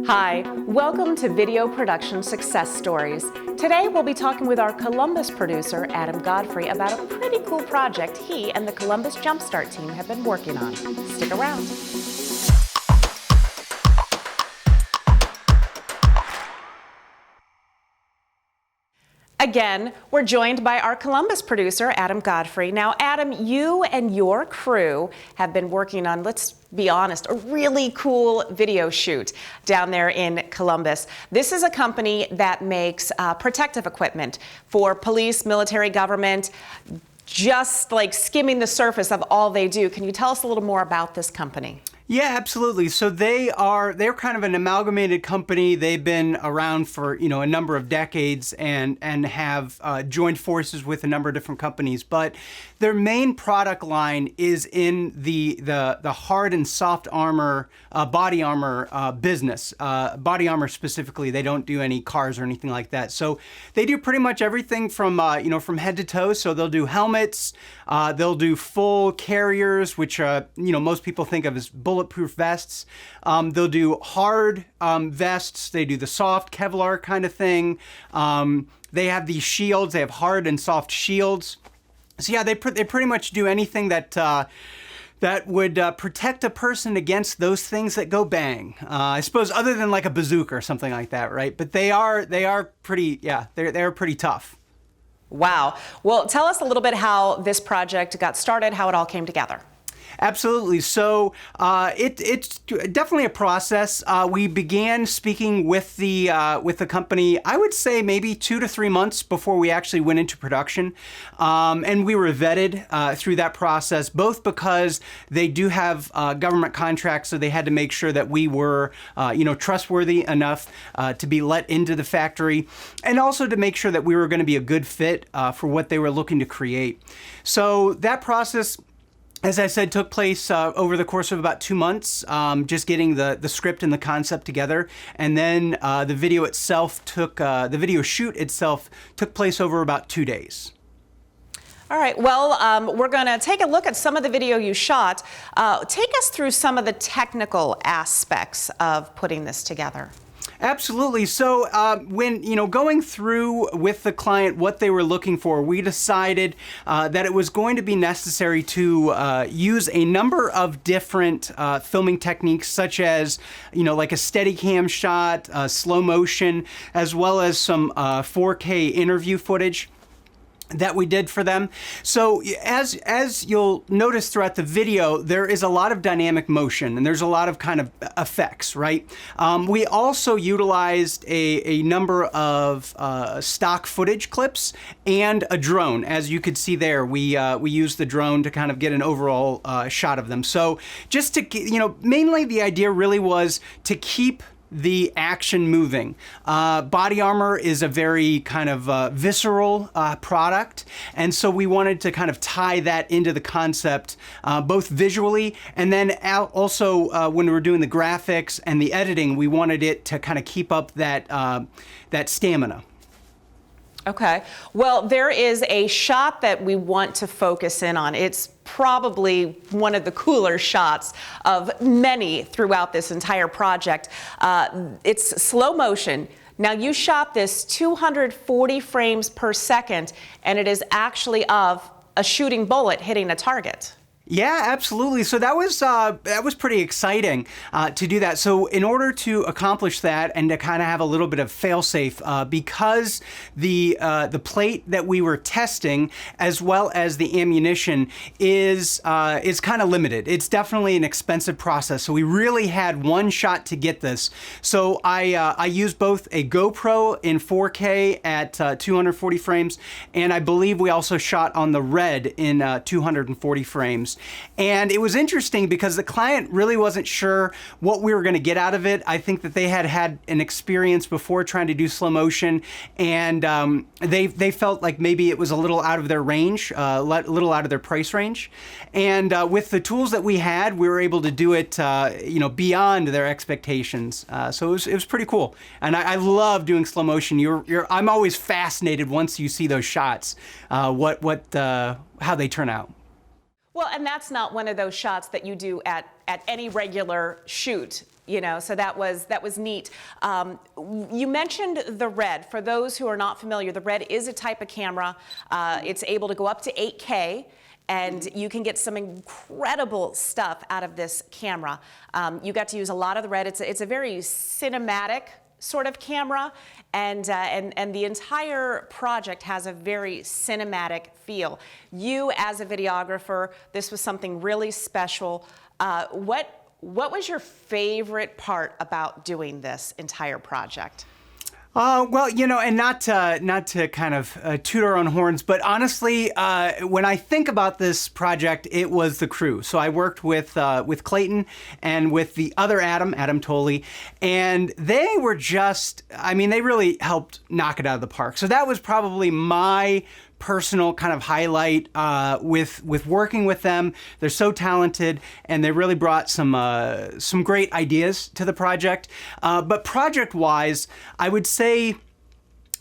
Hi, welcome to Video Production Success Stories. Today we'll be talking with our Columbus producer, Adam Godfrey, about a pretty cool project he and the Columbus Jumpstart team have been working on. Stick around. Again, we're joined by our Columbus producer, Adam Godfrey. Now, Adam, you and your crew have been working on, let's be honest, a really cool video shoot down there in Columbus. This is a company that makes protective equipment for police, military, government, just like skimming the surface of all they do. Can you tell us a little more about this company? Yeah, absolutely. So they're kind of an amalgamated company. They've been around for, a number of decades and have joined forces with a number of different companies. But their main product line is in the hard and soft armor, body armor business. Body armor specifically, they don't do any cars or anything like that. So they do pretty much everything from from head to toe. So they'll do helmets, they'll do full carriers, which most people think of as bulletproof vests. They'll do hard vests. They do the soft Kevlar kind of thing. They have these shields. They have hard and soft shields. So yeah, they pretty much do anything that would protect a person against those things that go bang. I suppose other than like a bazooka or something like that, right? But they are pretty, yeah, they're pretty tough. Wow. Well, tell us a little bit how this project got started, how it all came together. Absolutely. So it's definitely a process. We began speaking with the company, I would say maybe 2 to 3 months before we actually went into production, and we were vetted through that process. Both because they do have government contracts, so they had to make sure that we were trustworthy enough to be let into the factory, and also to make sure that we were going to be a good fit for what they were looking to create. So that process, as I said, took place over the course of about 2 months, just getting the script and the concept together. And then the video shoot itself took place over about 2 days. All right, well, we're going to take a look at some of the video you shot. Take us through some of the technical aspects of putting this together. Absolutely. So when going through with the client what they were looking for, we decided that it was going to be necessary to use a number of different filming techniques, such as like a Steadicam shot, slow motion, as well as some 4K interview footage that we did for them. So as you'll notice throughout the video, there is a lot of dynamic motion and there's a lot of kind of effects, right? We also utilized a number of stock footage clips and a drone. As you could see there, we used the drone to kind of get an overall shot of them. So just to, mainly the idea really was to keep the action moving. Body armor is a very kind of visceral product, and so we wanted to kind of tie that into the concept, both visually and then also when we were doing the graphics and the editing, we wanted it to kind of keep up that stamina. Okay. Well, there is a shot that we want to focus in on. It's probably one of the cooler shots of many throughout this entire project. It's slow motion. Now, you shot this 240 frames per second, and it is actually of a shooting bullet hitting a target. Yeah, absolutely. So that was pretty exciting to do that. So in order to accomplish that and to kind of have a little bit of fail-safe, because the plate that we were testing, as well as the ammunition, is kind of limited. It's definitely an expensive process. So we really had one shot to get this. So I used both a GoPro in 4K at 240 frames, and I believe we also shot on the Red in 240 frames. And it was interesting because the client really wasn't sure what we were going to get out of it. I think that they had an experience before trying to do slow motion, and they felt like maybe it was a little out of their range, a little out of their price range. And with the tools that we had, we were able to do it, beyond their expectations. So it was pretty cool. And I love doing slow motion. I'm always fascinated once you see those shots, how they turn out. Well, and that's not one of those shots that you do at any regular shoot, so that was neat. You mentioned the Red. For those who are not familiar, the Red is a type of camera. It's able to go up to 8K. And you can get some incredible stuff out of this camera. You got to use a lot of the Red. It's a very cinematic sort of camera, and the entire project has a very cinematic feel. You, as a videographer, this was something really special. What was your favorite part about doing this entire project? Well, and not to kind of toot our own horns, but honestly, when I think about this project, it was the crew. So I worked with Clayton and with the other Adam Tolley, and they were they really helped knock it out of the park. So that was probably my personal kind of highlight with working with them. They're so talented, and they really brought some great ideas to the project. But project-wise, I would say,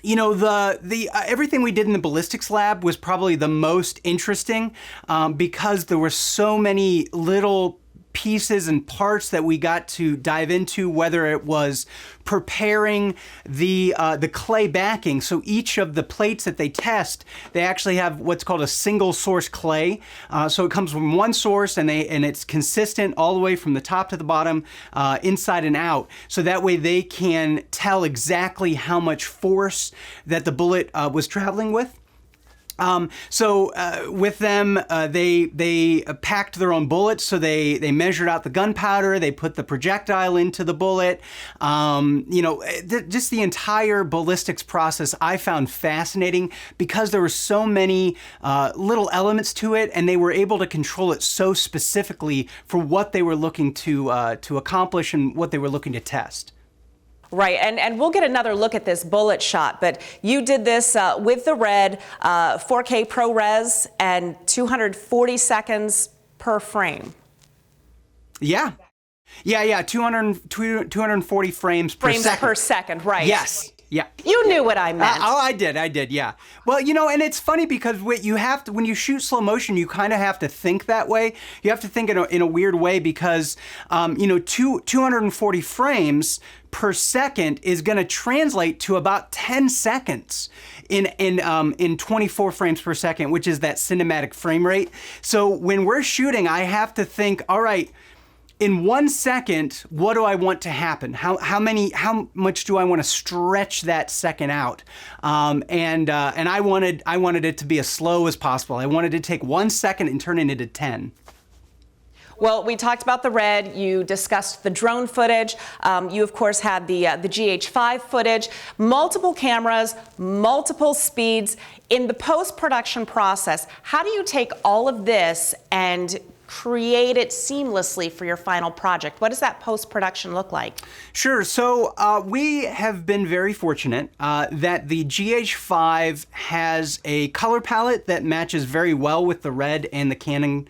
the everything we did in the ballistics lab was probably the most interesting because there were so many little pieces and parts that we got to dive into, whether it was preparing the clay backing. So each of the plates that they test, they actually have what's called a single source clay. So it comes from one source, and it's consistent all the way from the top to the bottom, inside and out. So that way they can tell exactly how much force that the bullet was traveling with. With them, they packed their own bullets, so they measured out the gunpowder, they put the projectile into the bullet. Just the entire ballistics process I found fascinating because there were so many little elements to it, and they were able to control it so specifically for what they were looking to accomplish and what they were looking to test. Right, and we'll get another look at this bullet shot, but you did this with the Red, 4K ProRes, and 240 seconds per frame. Yeah, 240 frames per second. Frames per second, right. Yes. Yeah. You knew what I meant. I did, yeah. Well, and it's funny because when you shoot slow motion, you kind of have to think that way. You have to think in a weird way because, 240 frames per second is going to translate to about 10 seconds in 24 frames per second, which is that cinematic frame rate. So when we're shooting, I have to think, all right, in 1 second, what do I want to happen? How much do I want to stretch that second out? And I wanted it to be as slow as possible. I wanted to take 1 second and turn it into 10. Well, we talked about the Red. You discussed the drone footage. You, of course, had the GH5 footage. Multiple cameras, multiple speeds. In the post-production process, how do you take all of this and create it seamlessly for your final project? What does that post-production look like? Sure. So we have been very fortunate that the GH5 has a color palette that matches very well with the Red and the Canon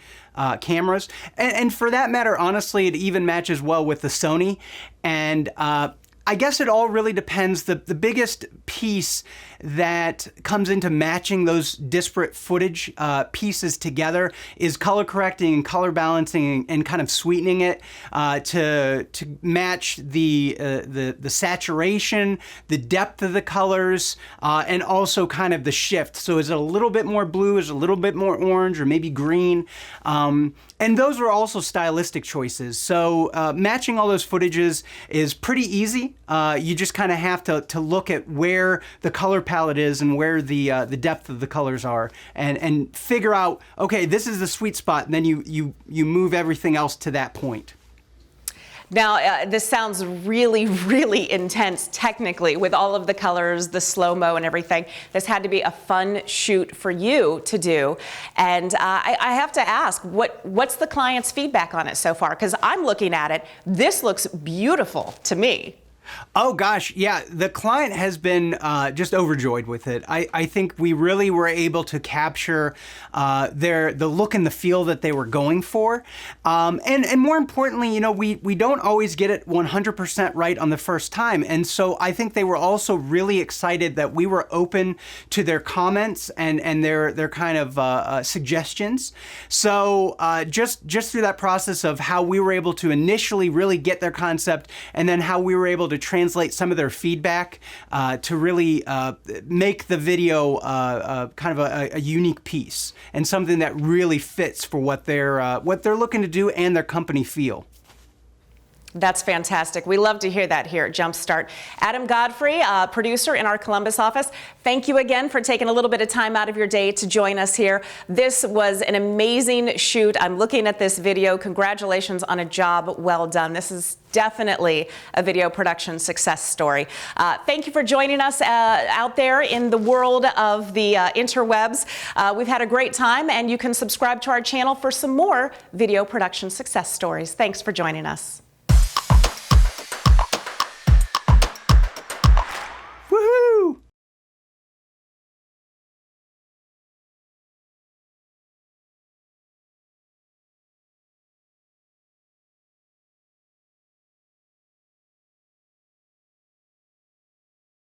cameras. And for that matter, honestly, it even matches well with the Sony. And I guess it all really depends. The biggest piece that comes into matching those disparate footage pieces together is color correcting and color balancing and kind of sweetening it to match the saturation, the depth of the colors, and also kind of the shift. So is it a little bit more blue? Is it a little bit more orange or maybe green? And those are also stylistic choices. So matching all those footages is pretty easy. You just kind of have to look at where the color palette is and where the depth of the colors are, and figure out, okay, this is the sweet spot, and then you move everything else to that point. Now, this sounds really, really intense technically with all of the colors, the slow-mo and everything. This had to be a fun shoot for you to do. And I have to ask, what's the client's feedback on it so far? Because I'm looking at it. This looks beautiful to me. Oh gosh, yeah, the client has been just overjoyed with it. I think we really were able to capture the look and the feel that they were going for. And more importantly, you know, we don't always get it 100% right on the first time. And so I think they were also really excited that we were open to their comments and their kind of suggestions. So just through that process of how we were able to initially really get their concept, and then how we were able to translate some of their feedback to really make the video kind of a unique piece and something that really fits for what they're looking to do and their company feel. That's fantastic. We love to hear that here at Jumpstart. Adam Godfrey, producer in our Columbus office, thank you again for taking a little bit of time out of your day to join us here. This was an amazing shoot. I'm looking at this video. Congratulations on a job well done. This is definitely a video production success story. Thank you for joining us out there in the world of the interwebs. We've had a great time, and you can subscribe to our channel for some more video production success stories. Thanks for joining us.